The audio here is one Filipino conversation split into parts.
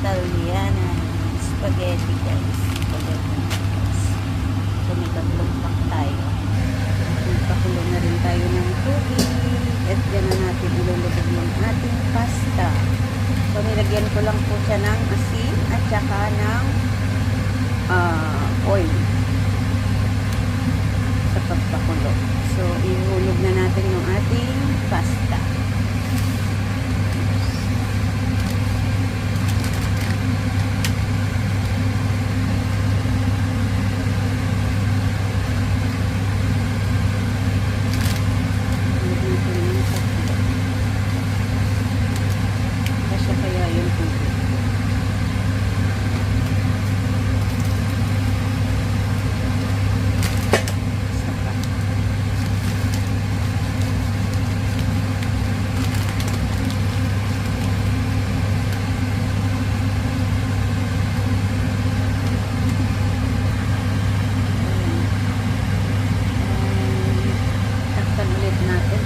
Italiana spaghetti guys. Spaghetti noodles. So may tatlong pack tayo. Magpakulo na rin tayo ng tubig. At yan na natin ilulubog ng ating pasta. So nilagyan ko lang po siya ng asin at saka ng oil sa pagpakulo. So ihulog na natin yung ating pasta.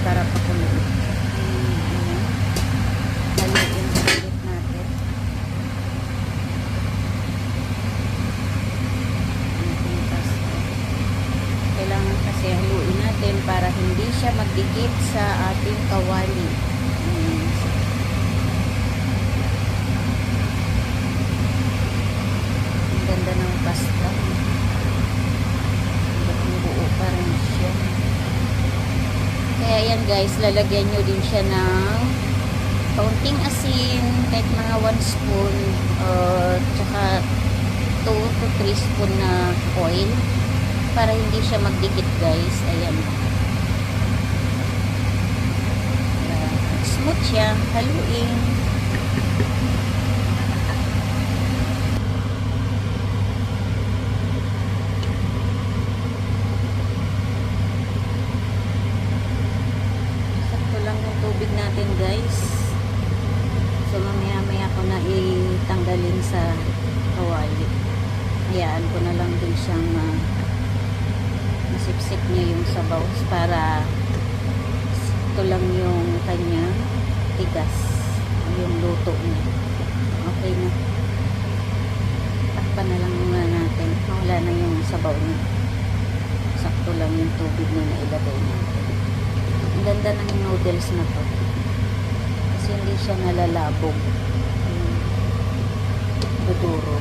Para pakulo. Haluin ulit natin. Kailangan kasi haluin natin para hindi siya magdikit sa ating kawali. Ang ganda ng pasta. Buo pa rin siya. Kaya yan guys, lalagyan nyo din siya ng kaunting asin, kahit mga 1 spoon, tsaka 2 to 3 spoon na oil, para hindi siya magdikit guys. Ayan. Smooth siya, haluin. Tubig natin guys. So mamaya ko na itanggalin sa kawali. Hayaan ko na lang din siyang masipsip niya yung sabaw para ito lang yung kanyang tigas, yung luto niya. Okay na. Takpan na lang muna natin. Wala na yung sabaw niya. Sakto lang yung tubig na ilagay natin. Ang ganda ng noodles na to kasi hindi siya nalalabog, duduro,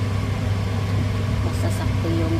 basta sakto yung